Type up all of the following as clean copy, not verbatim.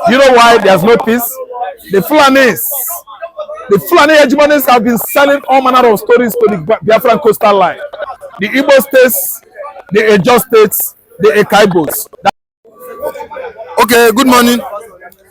You know why there's no peace? The Fulani hegemonists have been selling all manner of stories to the Biafran coastal line. The Igbo states, the Ejo states, the Ekaibos. Okay, good morning.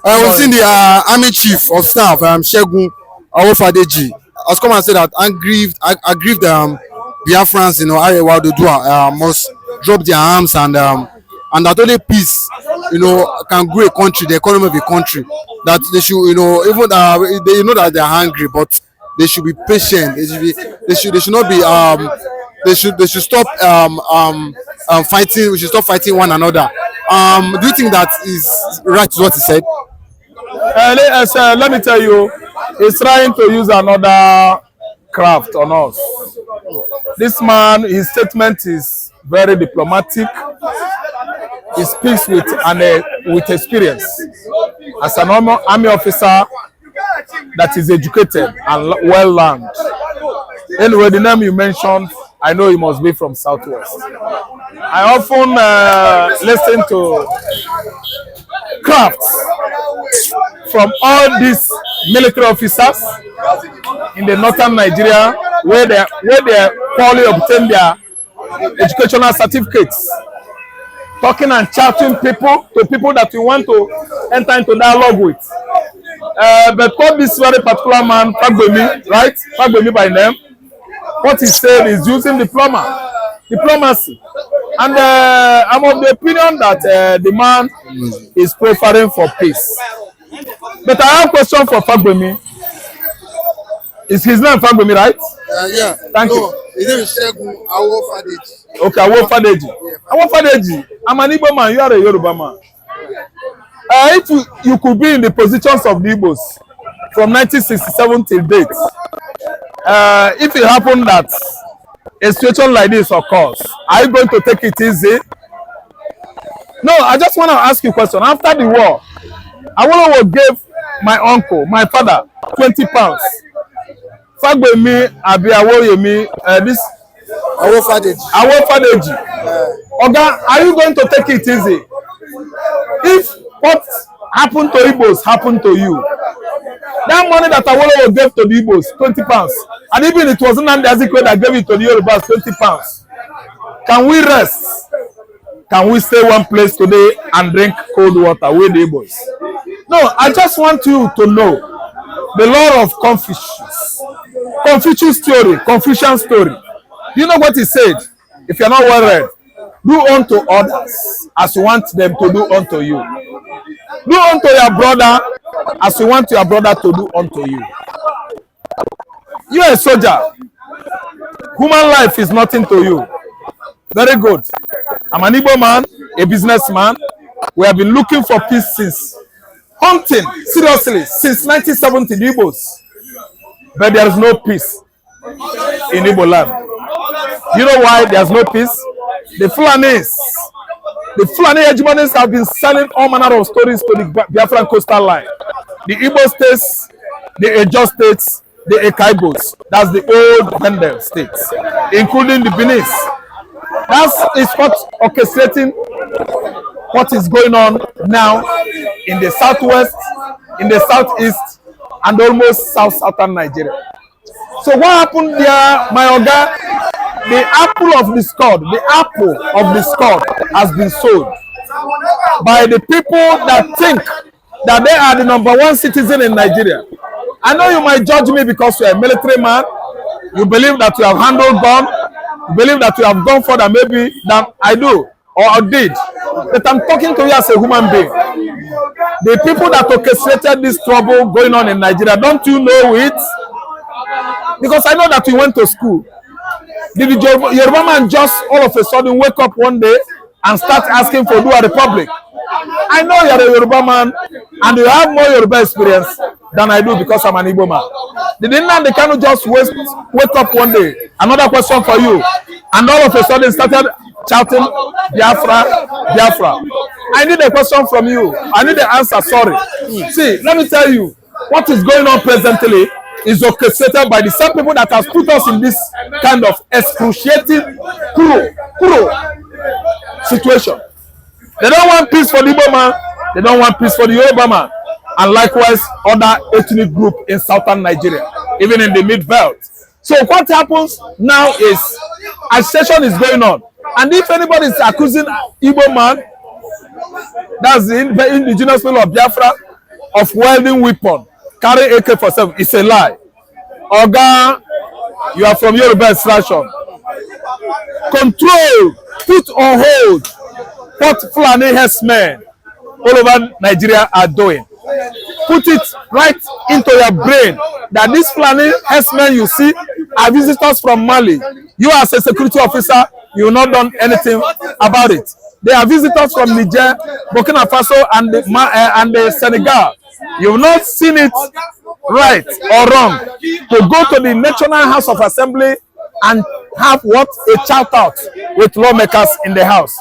I was in the Army Chief of Staff, Shegun Ododuwa, has come and said that aggrieved Biafrans, Ododuwa must drop their arms and that only peace, can grow a country, the economy of a country. That they should, even they know that they are hungry, but they should be patient. They should not be they should stop fighting. We should stop fighting one another. Do you think that is right? What he said? Let me tell you, he's trying to use another craft on us. This man, his statement is very diplomatic. He speaks with experience. As an army officer that is educated and well learned. Anyway, the name you mentioned, I know he must be from Southwest. I often listen to crafts from all these military officers in the northern Nigeria where they poorly obtain their educational certificates, talking and chatting people that you want to enter into dialogue with. But what this very particular man, right? Fagbemi by name, what he said is using diplomacy. And I'm of the opinion that the man is preferring for peace. But I have a question for Fagbemi. Is his name Fagbemi, right? Yeah. Thank you. His name is Shegun Ododuwa. Okay, Ododuwa. I'm an Igbo man, you are a Yoruba man. If you could be in the positions of the Igbos from 1967 till date, if it happened that a situation like this occurs, are you going to take it easy? No, I just want to ask you a question. After the war, Awolowo gave my uncle, my father, 20 pounds. Fagbemi Abi Awoyemi, this Awofadeji. Oga, are you going to take it easy? If what happened to Igbos happened to you, that money that Awolowo gave to the Igbos, 20 pounds, and even it wasn't Nnamdikanu that gave it to the Yorubas, 20 pounds. Can we rest? Can we stay one place today and drink cold water with the Igbos? No, I just want you to know the law of Confucius story, Confucian story. Do you know what he said? If you're not well read, do unto others as you want them to do unto you. Do unto your brother as you want your brother to do unto you. You are a soldier. Human life is nothing to you. Very good. I'm an Igbo man, a businessman. We have been looking for peace since hunting, seriously, since 1970, the Igbos. But there is no peace in Igbo land. You know why there's no peace? The Fulani hegemonists have been selling all manner of stories to the Biafran coastal line. The Igbo states, the Ejo states, the Ekaibos. That's the old Vendel states, including the Benin. That is what's orchestrating what is going on now in the southwest, in the southeast, and almost southern Nigeria. So what happened there, my Oga? The apple of discord has been sold by the people that think that they are the #1 citizen in Nigeria. I know you might judge me because you are a military man. You believe that you have handled gun. You believe that you have gone further maybe than I do or I did. But I'm talking to you as a human being. The people that orchestrated this trouble going on in Nigeria, don't you know it? Because I know that you went to school. Did the Yoruba man just all of a sudden wake up one day and start asking for Ododuwa Republic? I know you're a Yoruba man and you have more Yoruba experience than I do because I'm an Igbo man. Did nnamdikanu just wake up one day? Another question for you. And all of a sudden started shouting Biafra, Biafra. I need a question from you. I need the answer, sorry. See, let me tell you, what is going on presently is orchestrated by the same people that has put us in this kind of excruciating, cruel situation. They don't want peace for the Igbo man. They don't want peace for the Yoruba man. And likewise, other ethnic group in southern Nigeria, even in the mid-belt. So what happens now is agitation is going on. And if anybody is accusing Igbo man, that's the indigenous people of Biafra, of wielding weapon, carry AK-47, it's a lie. Oga, you are from Yoruba extraction. Control, put on hold what Fulani herdsmen all over Nigeria are doing. Put it right into your brain that these Fulani herdsmen you see are visitors from Mali. You as a security officer, you have not done anything about it. They are visitors from Niger, Burkina Faso, and the Senegal. You have not seen it right or wrong to go to the National House of Assembly and have what? A shout out with lawmakers in the house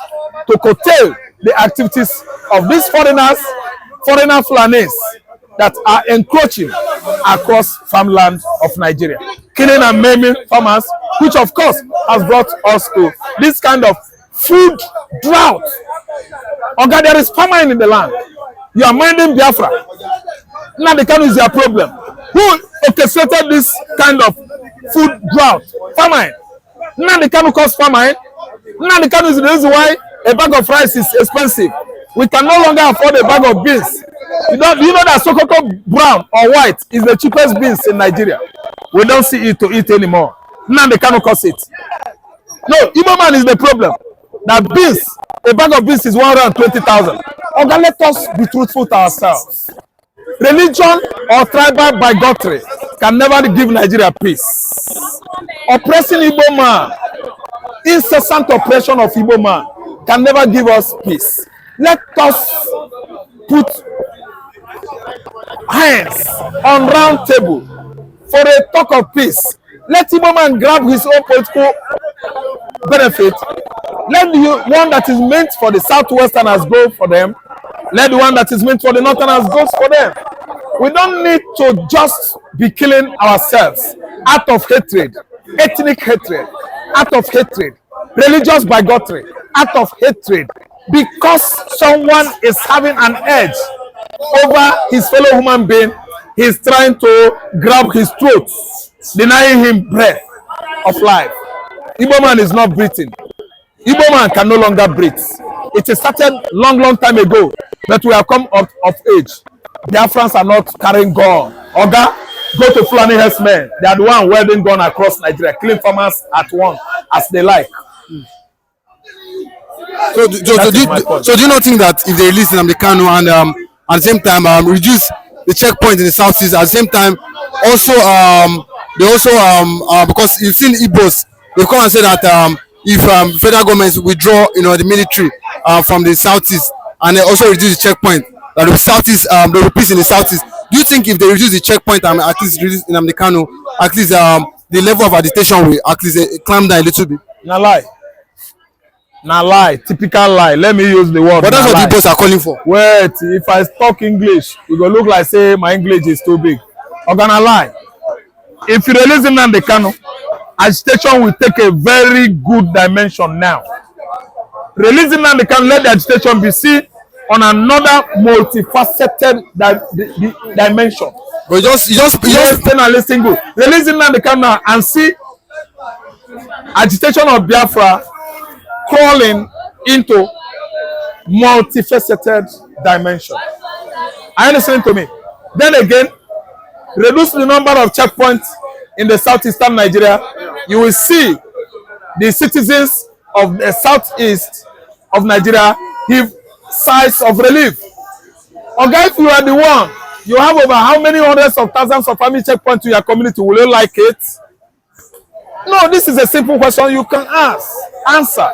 to curtail the activities of these foreigner Fulanis that are encroaching across farmland of Nigeria, killing and maiming farmers, which of course has brought us to this kind of food drought. Okay, there is famine in the land. You are minding Biafra. Nnamdikanu is your problem. Who orchestrated this kind of food drought? Famine. Nnamdikanu caused famine. Nnamdikanu is the reason why a bag of rice is expensive. We can no longer afford a bag of beans. Do you know that Sokoto brown or white is the cheapest beans in Nigeria? We don't see it to eat anymore. Nnamdikanu caused it. No, Igbo man is the problem. That beans, a bag of beans is 120,000. Okay, let us be truthful to ourselves. Religion or tribal bigotry can never give Nigeria peace. Oppressing Igbo man, incessant oppression of Igbo man can never give us peace. Let us put hands on round table for a talk of peace. Let Igbo man grab his own political benefit. Let the one that is meant for the Southwesterners go for them. Let the one that is meant for the Northerners go for them. We don't need to just be killing ourselves out of hatred, ethnic hatred, out of hatred, religious bigotry, out of hatred, because someone is having an edge over his fellow human being. He's trying to grab his throat, denying him breath of life. Igbo man is not breathing. Igbo man can no longer breathe. It is started long time ago, but we have come of age. Biafrans are not carrying gun. Oga, go to Fulani herdsmen. They are the one wielding gun across Nigeria, killing farmers at once as they like. So do you not think that if they release Nnamdikanu and at the same time reduce the checkpoint in the southeast, at the same time also they also because you've seen Igbos, they've come and said that if federal governments withdraw the military from the southeast and they also reduce the checkpoint, that the southeast there will be peace in the southeast. Do you think if they reduce the checkpoint and at least reduce Nnamdikanu, at least the level of agitation will at least climb down a little bit? Na lie. Na lie, typical lie. Let me use the word. But that's what the Igbos are calling for. Wait, if I talk English, it will look like say my English is too big. I'm gonna lie. If you release Nnamdikanu, agitation will take a very good dimension now. Releasing Nnamdikanu, let the agitation be seen on another multifaceted dimension. But just listen good. Releasing Nnamdikanu now and see agitation of Biafra crawling into multifaceted dimension. Are you listening to me? Then again, reduce the number of checkpoints in the southeastern Nigeria. You will see the citizens of the southeast of Nigeria give sighs of relief. Okay, if you are the one, you have over how many hundreds of thousands of family checkpoints to your community, will you like it? No, this is a simple question you can answer.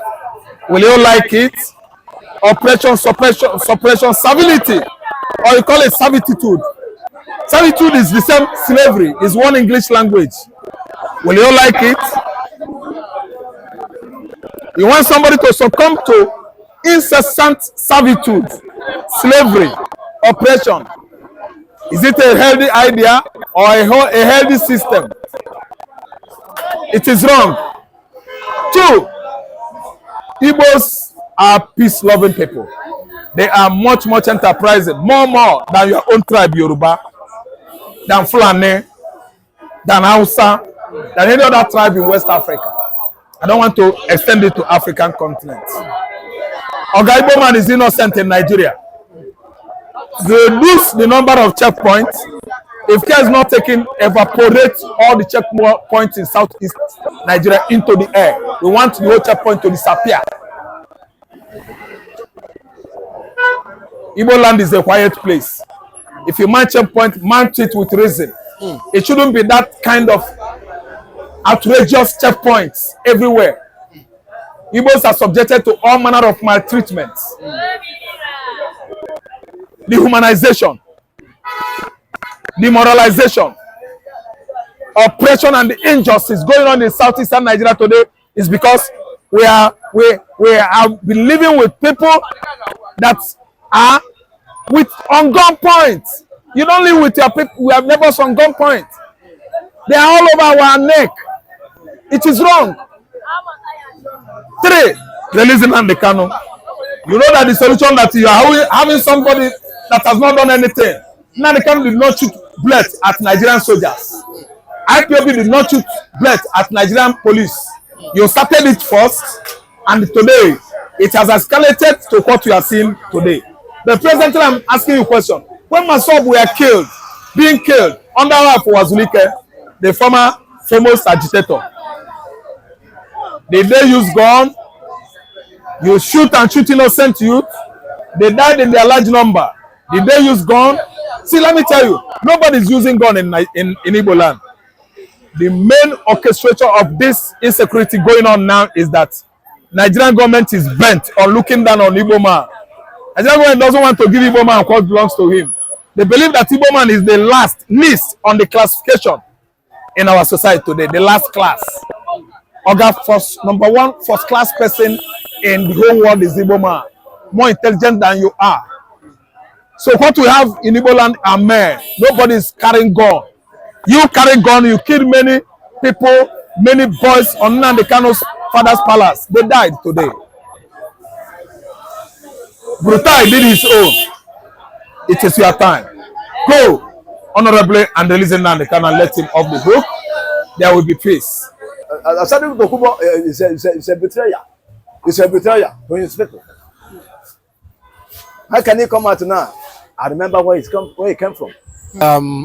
Will you like it? Oppression, suppression, servility, or you call it servitude. Servitude is the same slavery, is one English language. Will you like it? You want somebody to succumb to incessant servitude, slavery, oppression. Is it a healthy idea or a healthy system? It is wrong. 2, Igbos are peace-loving people. They are much enterprising, more than your own tribe, Yoruba, than Fulani, than Hausa, than any other tribe in West Africa. I don't want to extend it to African continent. Oga Igbo man is innocent in Nigeria. They reduce the number of checkpoints. If care is not taken, evaporate all the checkpoints in southeast Nigeria into the air. We want the whole checkpoint to disappear. Igbo land is a quiet place. If you mount checkpoint, mount it with reason. It shouldn't be that kind of outrageous checkpoints everywhere. Igbos are subjected to all manner of maltreatment, dehumanization, demoralization, oppression, and the injustice going on in southeastern Nigeria today is because we have been living with people that are with on gunpoint. You don't live with your people. We have neighbors on gunpoint. They are all over our neck. It is wrong. 3, releasing nnamdikanu. You know that the solution that you are having somebody that has not done anything. Nnamdikanu did not shoot bullets at Nigerian soldiers. IPOB did not shoot bullets at Nigerian police. You started it first, and today it has escalated to what we are seeing today. But presently, I'm asking you a question. When Masob were killed, being killed, under Wazulike, the former foremost agitator, did they use gun? You shoot and shoot innocent youth. They died in their large number. Did they use gun? See, let me tell you, nobody's using gun in Igbo land. The main orchestrator of this insecurity going on now is that Nigerian government is bent on looking down on Igbo man. Nigerian government doesn't want to give Igbo man what belongs to him. They believe that Igbo man is the least on the classification in our society today, the last class. Oga, number 1 first class person in the whole world is Igbo man, more intelligent than you are. So what we have in Igbo land are men. Nobody is carrying gun. You carry gun, you kill many people, many boys on nnamdikanu's father's palace. They died today. Brutai did his own. It is your time. Go honorably and release nnamdikanu and let him off the hook. There will be peace. Asadu Dokubo is a betrayer. It's a betrayer to his people. How can he come out now? I remember where he came from.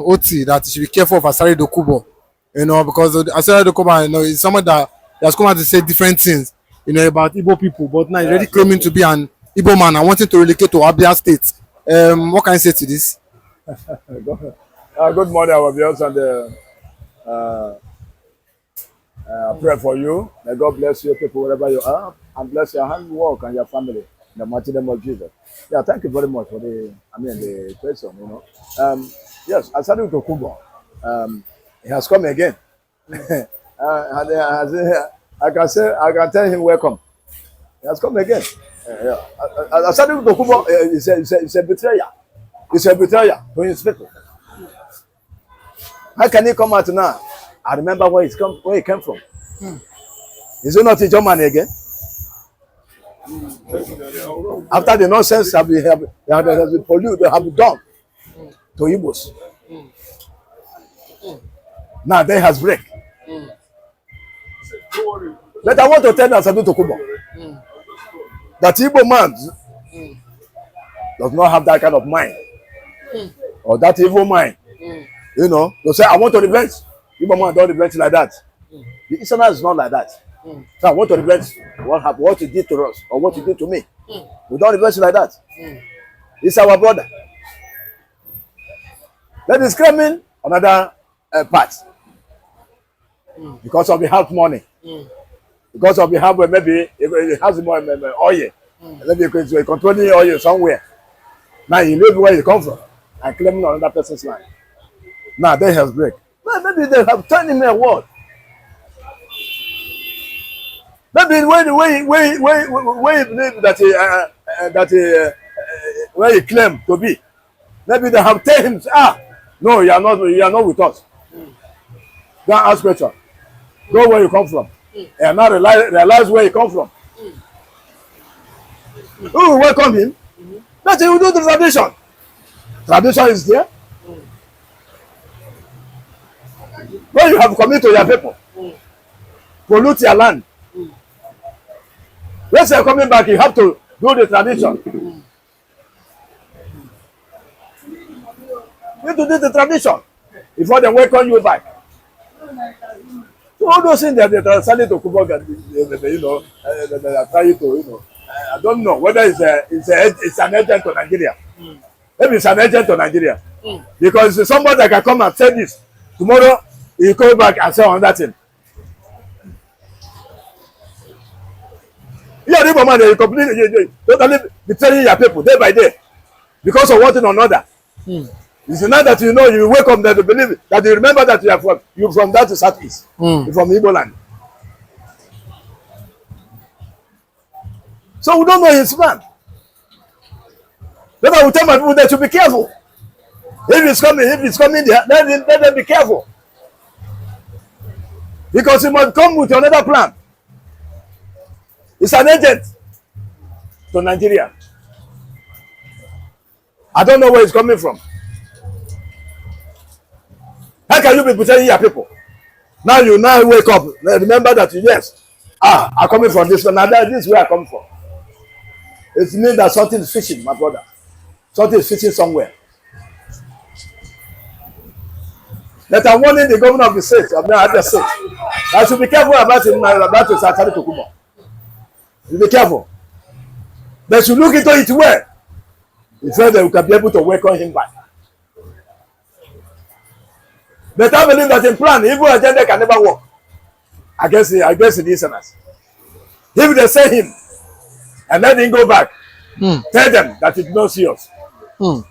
Oti, that you should be careful of Asari Dokubo, you know, because Asari Dokubo, you know, is someone that has come out to say different things, you know, about Igbo people, but now he's already claiming to be an Igbo man and wanting to relocate to Abia State. What can I say to this? Good morning, our viewers, and I pray for you. May God bless you, people, wherever you are, and bless your handwork and your family in the mighty name of Jesus. Yeah, thank you very much for the question, you know. Yes, Asadu Dokubo, he has come again. I can tell him welcome. He has come again. Asadu Dokubo is a betrayer. He's a betrayer to his people. How can he come out now? I remember where he came from. Is he not a German again? After the nonsense that we have polluted, they have done to Igbos. Now they has break. But I want to tell Asadu Dokubo that Igbo man does not have that kind of mind or that evil mind. You know, to say I want to revenge. Igbo man don't revenge like that. The Easterners is not like that. So I want to revenge what you did to us or what you did to me. We don't revenge like that. It's our brother. Let us claiming another part because of the health money. Because of the help, maybe it has more oil. Maybe you're controlling oil somewhere. Now you live where you come from and claiming another person's land. Now they have break. Well, maybe they have turned him a word. Maybe when you believe that where he claimed to be, maybe they have told him, no, you are not with us. Go and ask question. Go where you come from. And now realize where you come from. Who will welcome him? But you do the tradition. Tradition is there. When you have committed to your people, pollute your land. When you're coming back, you have to do the tradition. You need to do the tradition before they welcome you back. So all those things that they're trying to come back, you know, they are trying to, you know, I don't know whether it's an agent to Nigeria. Maybe it's an agent to Nigeria. Because somebody that can come and say this, tomorrow he come back and say on that thing. You are the man that you completely totally betraying your people day by day because of one thing or another. It's not that you know you wake up that you believe it, that you remember that you are from that to southeast, you're from Igbo land. So we don't know his plan. Then I will tell my people that you be careful. If it's coming there, let them be careful. Because he must come with another plan. It's an agent to Nigeria. I don't know where it's coming from. How can you be pretending your people? Now you wake up. Remember that yes, I'm coming from this one. Now this is where I come from. It means that something is fishing, my brother. Something is fishing somewhere. That I'm warning the governor of the state, of the state. I should be careful about him, about his Atari Tokumo. You be careful. They should look into it well. He said that we can be able to welcome him back. But I believe that in plan, evil agenda can never work against the listeners. If they say him and let him go back, tell them that it's not serious.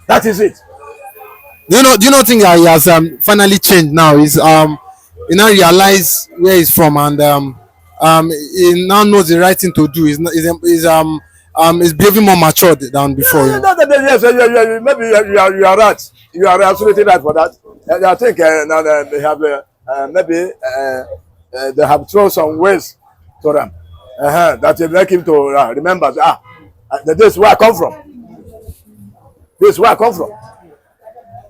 That is it. Do you not think that he has finally changed now? He's he now realize where he's from and he now knows the right thing to do. He's behaving more matured than before. Yes, maybe you are right. You are absolutely right for that. I think now they have maybe they have thrown some ways to them that will make him to remember. This is where I come from. This is where I come from.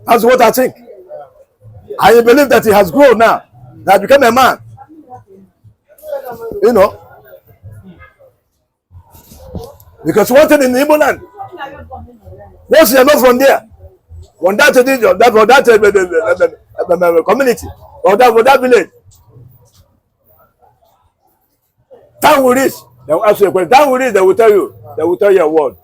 That's what I think. I believe that he has grown now. That become a man. You know. Because one thing in the Igbo land, once you are not from there, from that community or that village, time will reach. They will ask you a question. Time will reach. They will tell you a word.